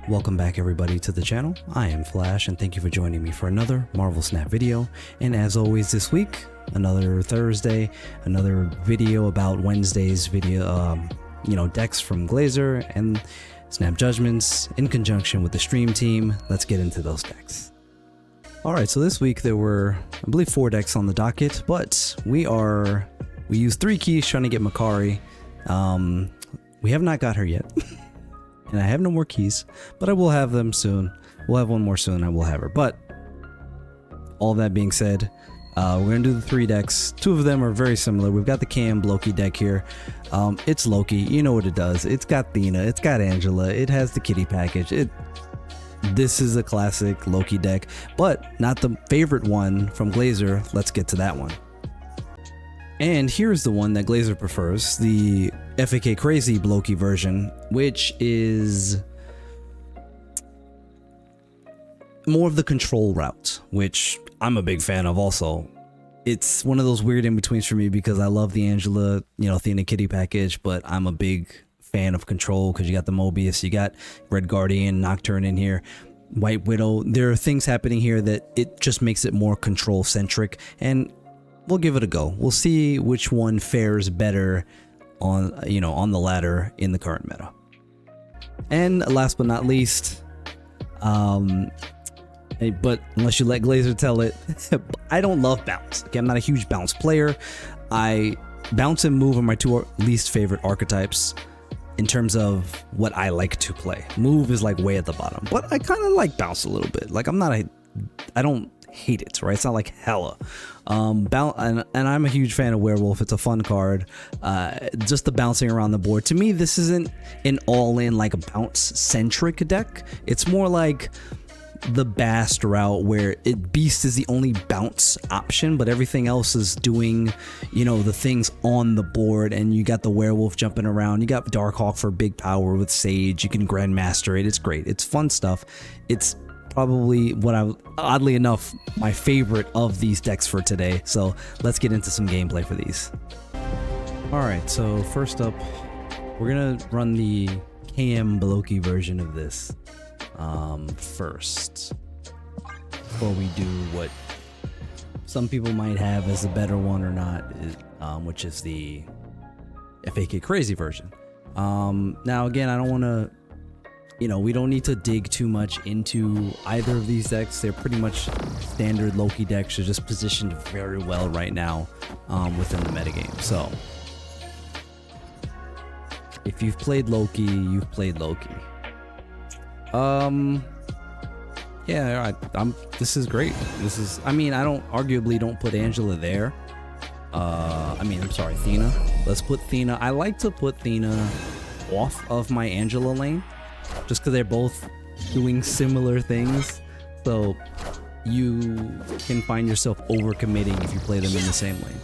Welcome back everybody to the channel. I am Flash and thank you for joining me for another Marvel Snap video. And as always this week, another Thursday, another video about Wednesday's video, decks from Glazer and Snap Judgments in conjunction with the stream team. Let's get into those decks. Alright, so this week there were, I believe, 4 decks on the docket, but we used 3 keys trying to get Makari. We have not got her yet. And I have no more keys, but I will have them soon. We'll have one more soon, I will have her. But all that being said, we're going to do the 3 decks. 2 of them are very similar. We've got the Cam Bloki deck here. It's Loki. You know what it does. It's got Thena. It's got Angela. It has the kitty package. This is a classic Loki deck, but not the favorite one from Glazer. Let's get to that one. And here's the one that Glazer prefers, the FAK Crazy Bloki version, which is more of the control route, which I'm a big fan of also. It's one of those weird in-betweens for me because I love the Angela, Athena kitty package, but I'm a big fan of control because you got the Mobius, you got Red Guardian, Nocturne in here, White Widow. There are things happening here that it just makes it more control-centric, and we'll give it a go. We'll see which one fares better on the ladder in the current meta. And last but not least, but unless you let Glazer tell it, I don't love bounce. Okay, I'm not a huge bounce player. Bounce and move are my 2 least favorite archetypes in terms of what I like to play. Move is like way at the bottom, but I kind of like bounce a little bit. Like I don't hate it, right? It's not like hella. And I'm a huge fan of Werewolf. It's a fun card. Just the bouncing around the board. To me, this isn't an all-in like a bounce-centric deck. It's more like the Bast route where Beast is the only bounce option, but everything else is doing, the things on the board, and you got the Werewolf jumping around. You got Darkhawk for big power with Sage. You can Grandmaster it. It's great. It's fun stuff. It's probably oddly enough, my favorite of these decks for today. So let's get into some gameplay for these. Alright, so first up, we're gonna run the KM Bloki version of this first, before we do what some people might have as a better one or not, which is the FAK Crazy version. Now again, I don't want to, we don't need to dig too much into either of these decks. They're pretty much standard Loki decks. They're just positioned very well right now within the metagame. So if you've played Loki, you've played Loki. Yeah, this is great. I arguably don't put Angela there. I'm sorry, Thena. Let's put Thena. I like to put Thena off of my Angela lane, just because they're both doing similar things. So you can find yourself overcommitting if you play them in the same lane,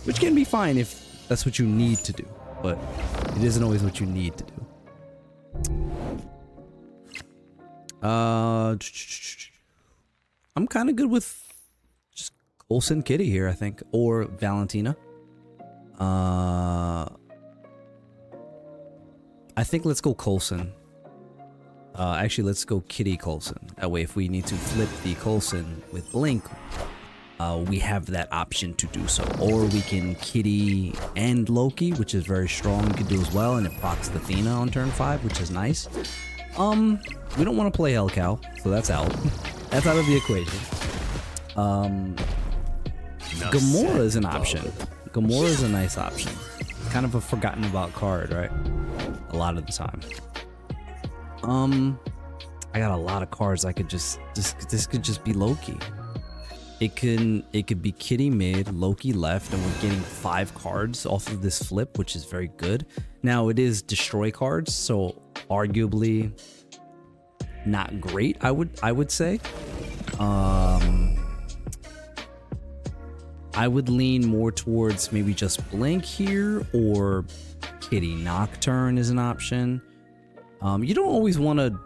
which can be fine if that's what you need to do, but it isn't always what you need to do. I'm kind of good with just Coulson Kitty here, I think, or Valentina. I think let's go Coulson. Actually, let's go Kitty Coulson. That way, if we need to flip the Coulson with Blink, we have that option to do so. Or we can Kitty and Loki, which is very strong. We could do as well, and it procs the Athena on turn 5, which is nice. We don't want to play Hellcow, so that's out. That's out of the equation. Gamora is an option. Gamora is a nice option. Kind of a forgotten about card, right? A lot of the time. I got a lot of cards I could this could just be Loki. It could be Kitty mid, Loki left, and we're getting 5 cards off of this flip, which is very good. Now it is destroy cards, so arguably not great, I would say. I would lean more towards maybe just Blink here, or Kitty Nocturne is an option. You don't always want to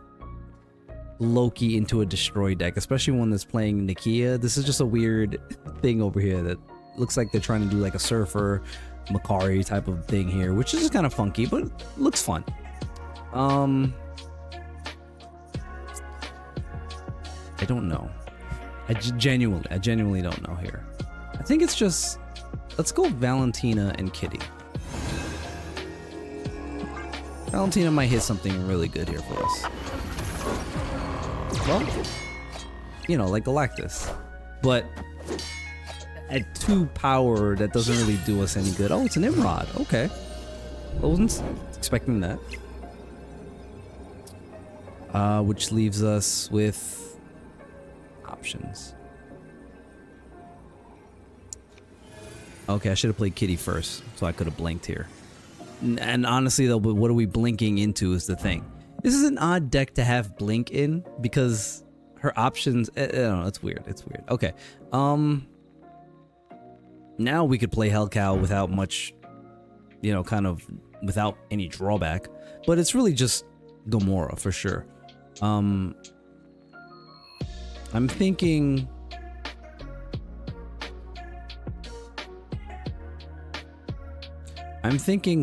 Loki into a destroy deck, especially one that's playing Nakia. This is just a weird thing over here that looks like they're trying to do like a Surfer Makari type of thing here, which is just kind of funky, but looks fun. don't know. I genuinely don't know here. I think it's just, let's go Valentina and Kitty. Valentina might hit something really good here for us. Well, you know, like Galactus. But at 2 power, that doesn't really do us any good. Oh, it's an Imrod. Okay. I wasn't expecting that. Which leaves us with options. Okay, I should have played Kitty first, so I could have blinked here. And honestly though, but what are we blinking into is the thing. This is an odd deck to have blink in because her options, I don't know, it's weird. It's weird. Okay. Now we could play Hellcow without much, you know, kind of without any drawback, but it's really just Gamora for sure. I'm thinking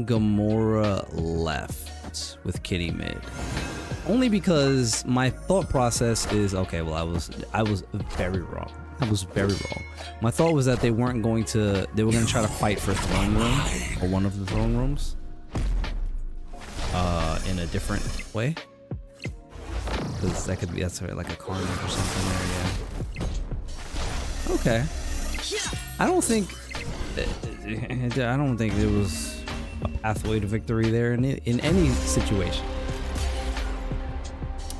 Gamora left with Kitty mid. Only because my thought process is, okay, well, I was very wrong. I was very wrong. My thought was that they were going to try to fight for throne room, or one of the throne rooms, in a different way. Because that could be, that's like a carnage or something there, yeah. Okay. I don't think there was a pathway to victory there in any situation.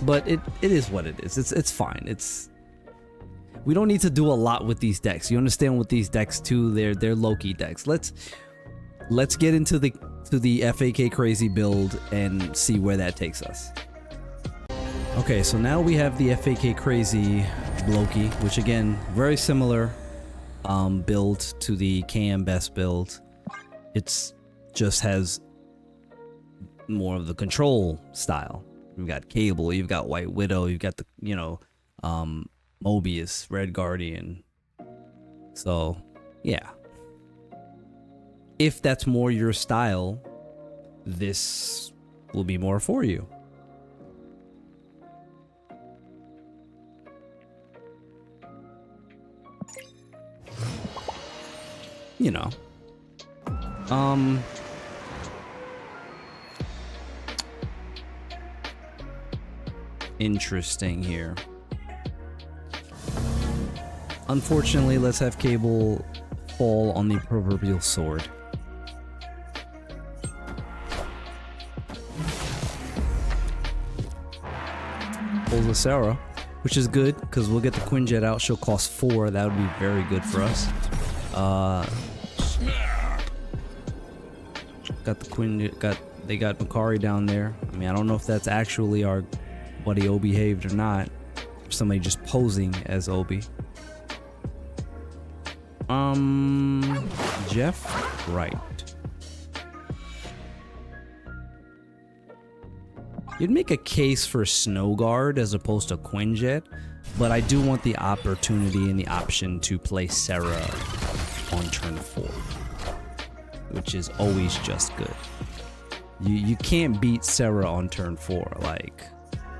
But it is what it is. It's fine. We don't need to do a lot with these decks. You understand with these decks too, they're Loki decks. Let's get into the FAK crazy build and see where that takes us. Okay, so now we have the FAK crazy Bloki, which again, very similar build to the KM best build. It's just has more of the control style. You've got Cable, you've got White Widow, you've got the, you know, Mobius, Red Guardian. So, yeah. If that's more your style, this will be more for you. You know. Interesting here. Unfortunately, let's have Cable fall on the proverbial sword. Pull the Sarah, which is good because we'll get the Quinjet out. She'll cost 4. That would be very good for us. Got the Quinjet. They got Makari down there. I mean, I don't know if that's actually our buddy Obi behaved or not. Or somebody just posing as Obi. Jeff Wright. You'd make a case for Snow Guard as opposed to Quinjet, but I do want the opportunity and the option to play Sarah on turn 4, which is always just good. You can't beat Sarah on turn 4, like,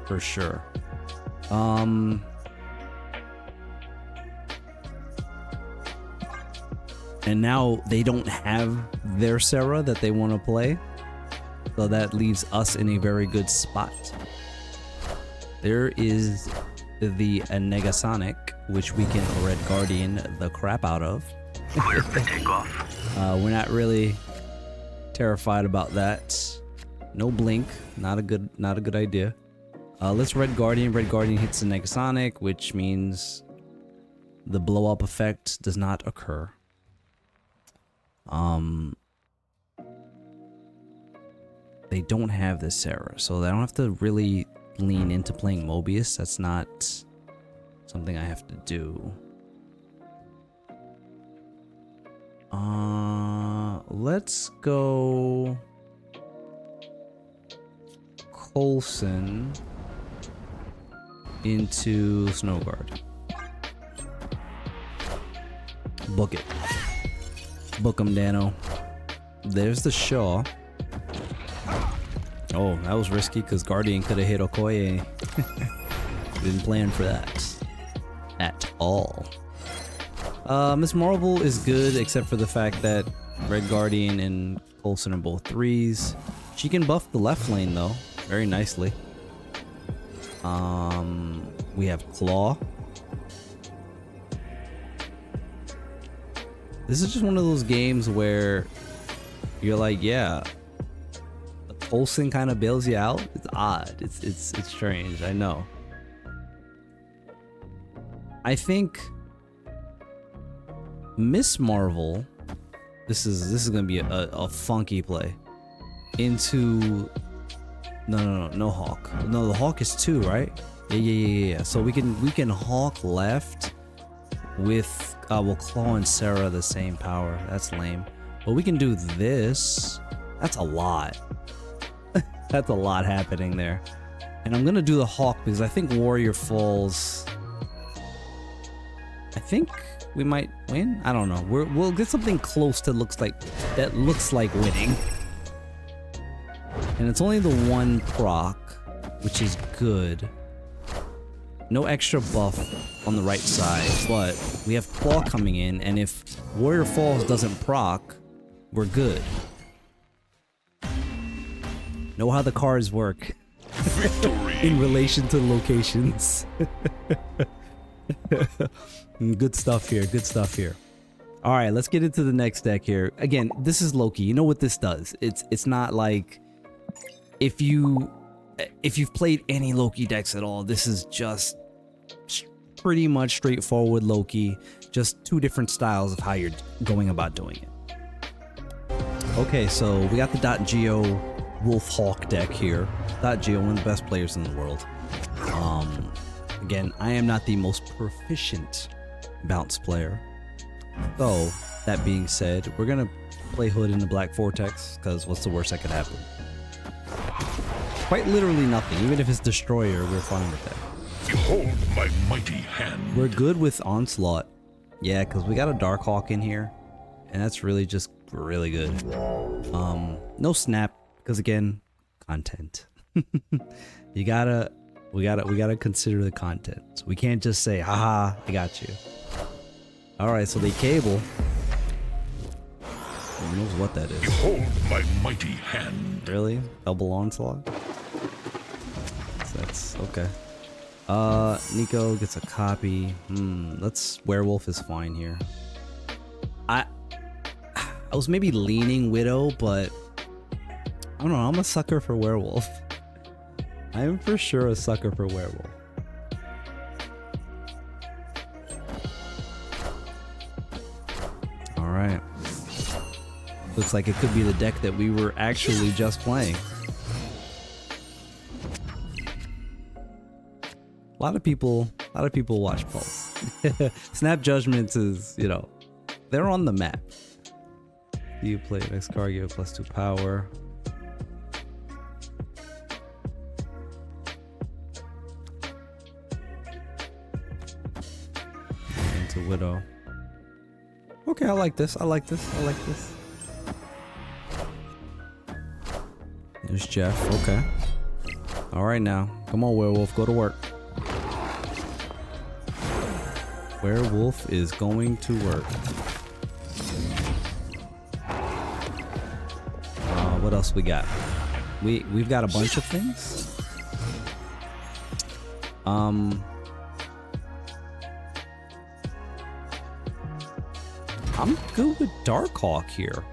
for sure. And now they don't have their Sarah that they want to play. So that leaves us in a very good spot. There is the Negasonic, which we can Red Guardian the crap out of. Clear for takeoff. We're not really terrified about that. No blink, not a good idea. Let's Red Guardian. Red Guardian hits the Negasonic, which means the blow up effect does not occur. They don't have this Sarah, so I don't have to really lean into playing Mobius. That's not something I have to do. Let's go Coulson into Snowguard. Book it. Book him, Dano. There's the Shaw. Oh, that was risky because Guardian could have hit Okoye. Didn't plan for that. all. Miss Marvel is good except for the fact that Red Guardian and Coulson are both 3s. She can buff the left lane though, very nicely. We have Claw. This is just one of those games where you're like, yeah, Coulson kind of bails you out. It's odd. It's strange. I know. I think Miss Marvel. This is gonna be a funky play. Into no Hawk. No, the Hawk is 2, right? Yeah. So we can Hawk left with well, Claw and Sarah the same power. That's lame. But we can do this. That's a lot. That's a lot happening there. And I'm gonna do the Hawk because I think Warrior Falls. I think we might win. I don't know. We'll get something close to looks like winning. And it's only the 1 proc, which is good. No extra buff on the right side, but we have Claw coming in, and if Warrior Falls doesn't proc, we're good. Know how the cards work in relation to locations. Good stuff here. Good stuff here. All right, let's get into the next deck here. Again, this is Loki. You know what this does? It's not like if you've played any Loki decks at all, this is just pretty much straightforward Loki, just 2 different styles of how you're going about doing it. Okay, so we got the .go WolfHawk deck here. .go, one of the best players in the world. Again, I am not the most proficient bounce player. So, that being said, we're gonna play Hood in the Black Vortex, because what's the worst that could happen? Quite literally nothing. Even if it's Destroyer, we're fine with that. Behold my mighty hand. We're good with Onslaught. Yeah, because we got a Darkhawk in here, and that's really just really good. No Snap, because again, content. we gotta consider the content. So we can't just say, haha, I got you. Alright, so they cable. Who knows what that is? Behold my mighty hand. Really? Double Onslaught? That's okay. Nico gets a copy. Let's Werewolf is fine here. I was maybe leaning Widow, but I don't know, I'm a sucker for Werewolf. I am for sure a sucker for Werewolf. Alright. Looks like it could be the deck that we were actually just playing. A lot of people watch Pulse. Snap Judgments is, you know, they're on the map. You play next card, give +2 power. Into Widow. Okay, I like this. I like this. There's Jeff. Okay. All right now. Come on, Werewolf. Go to work. Werewolf is going to work. What else we got? We've got a bunch of things. I'm good with Darkhawk here.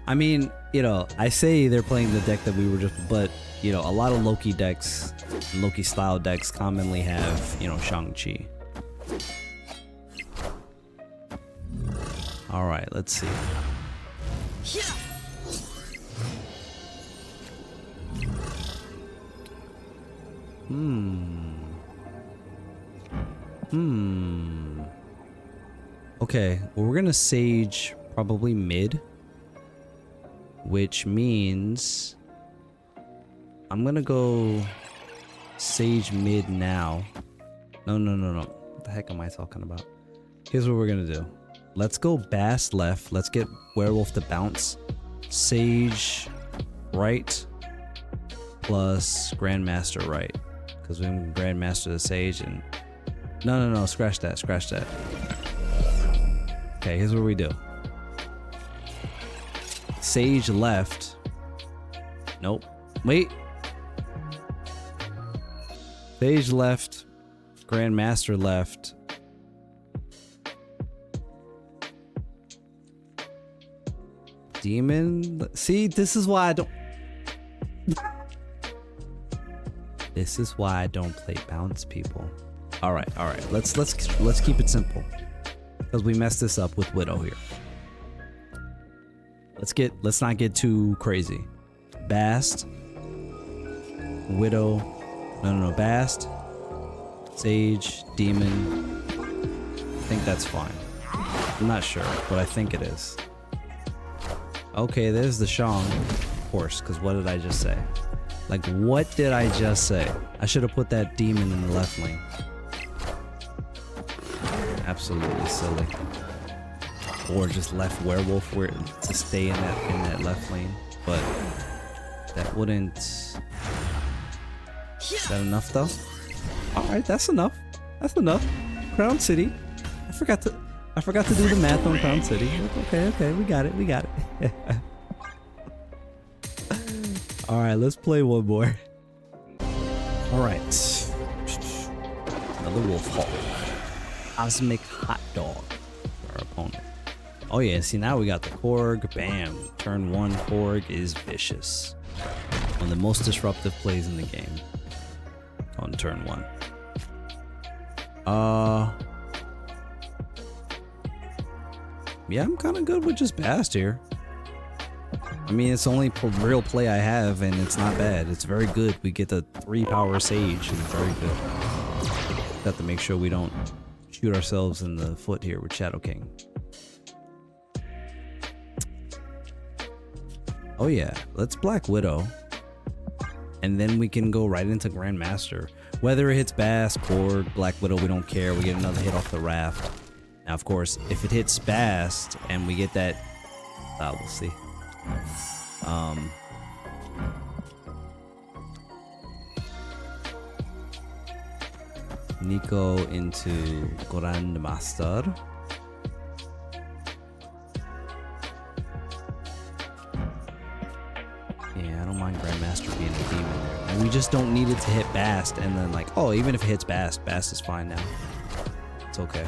I mean, you know, I say they're playing the deck that we were just, but you know, a lot of Loki decks, Loki style decks commonly have, you know, Shang-Chi. All right, let's see. Okay, well, we're gonna Sage probably mid, which means I'm gonna go Sage mid now. No. What the heck am I talking about? Here's what we're gonna do. Let's go Bass left. Let's get Werewolf to bounce. Sage right plus Grandmaster right. because we can Grandmaster the Sage and no, scratch that. Okay, here's what we do. Sage left. Nope. Wait. Sage left. Grandmaster left. Demon. See, this is why I don't. This is why I don't play bounce, people. All right. Let's keep it simple, because we messed this up with Widow here. Let's not get too crazy. Bast, Widow, no, Bast, Sage, Demon. I think that's fine. I'm not sure, but I think it is. Okay, there's the Shang, of course, because what did I just say? Like, what did I just say? I should have put that Demon in the left lane. Absolutely silly. Or just left Werewolf to stay in that left lane, but that wouldn't. Is that enough though? All right, that's enough. That's enough. Crown City. I forgot to do the math on Crown City. Okay, we got it. All right, let's play one more. All right, another WolfHawk. Cosmic Hot Dog for our opponent. Oh yeah, see, now we got the Korg. Bam. Turn 1 Korg is vicious. One of the most disruptive plays in the game. On turn 1. Yeah, I'm kind of good with just Bast here. I mean, it's the only real play I have, and it's not bad. It's very good. We get the 3 power Sage, and very good. Got to make sure we don't shoot ourselves in the foot here with Shadow King. Oh yeah, let's Black Widow, and then we can go right into Grandmaster. Whether it hits Bast, Korg, Black Widow, we don't care. We get another hit off the raft. Now, of course, if it hits Bast and we get that, we'll see. Nico into Grandmaster. Yeah, I don't mind Grandmaster being a demon there. And we just don't need it to hit Bast, and then like, oh, even if it hits Bast, Bast is fine now. It's okay.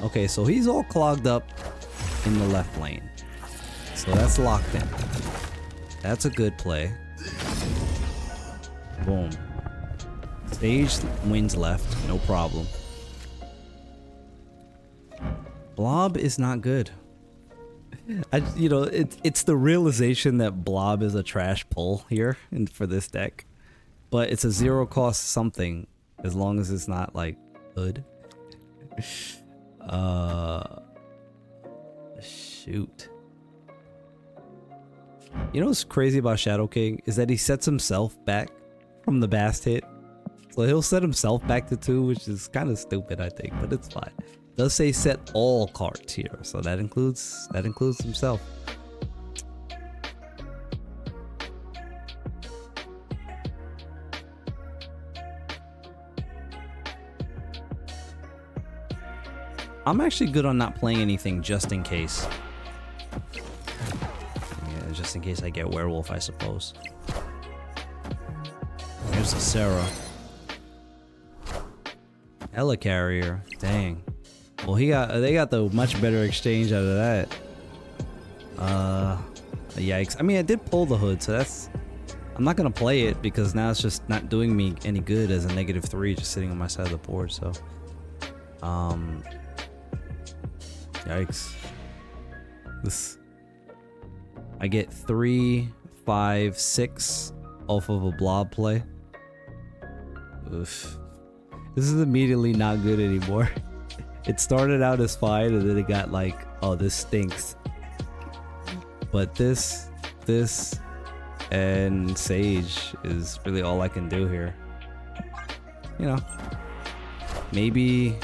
Okay, so he's all clogged up in the left lane. So that's locked in. That's a good play. Boom. Sage wins left, no problem. Blob is not good. It's the realization that Blob is a trash pull here for this deck, but it's a 0 cost something as long as it's not like hood. Shoot. You know what's crazy about Shadow King is that he sets himself back from the Bast hit. So he'll set himself back to 2, which is kind of stupid, I think, but it's fine. It does say set all cards here, so that includes himself. I'm actually good on not playing anything just in case. Yeah, just in case I get Werewolf, I suppose. Here's a Sarah. Helicarrier. Dang. Well, they got the much better exchange out of that. Yikes. I mean, I did pull the hood, so that's... I'm not gonna play it because now it's just not doing me any good as a -3 just sitting on my side of the board, so... Yikes. I get 3, 5, 6 off of a blob play. Oof. This is immediately not good anymore. It started out as fine and then it got like, oh, this stinks. But this, and Sage is really all I can do here. You know, maybe...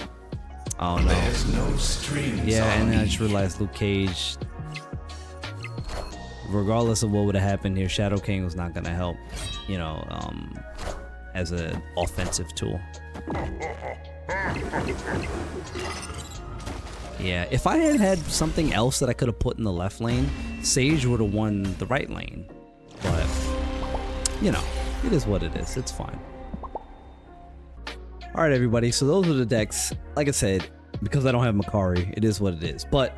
Oh no. There's no strings. Yeah, and then I just realized Luke Cage, regardless of what would have happened here, Shadow King was not gonna help. You know, as an offensive tool. Yeah, if I had had something else that I could have put in the left lane, Sage would have won the right lane. But, you know, it is what it is. It's fine. All right, everybody. So those are the decks. Like I said, because I don't have Makari, it is what it is. But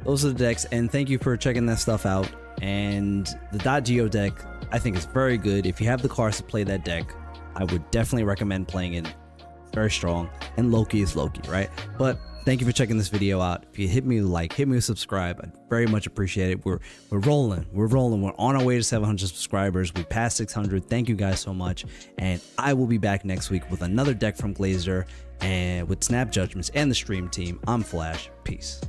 those are the decks, and thank you for checking that stuff out. And the .geo deck, I think, is very good. If you have the cards to play that deck, I would definitely recommend playing it. Very strong. And Loki is Loki, right? But thank you for checking this video out. If you hit me a like, hit me a subscribe, I'd very much appreciate it. We're rolling. We're on our way to 700 subscribers. We passed 600. Thank you guys so much. And I will be back next week with another deck from Glazer and with Snap Judgments and the stream team. I'm Flash. Peace.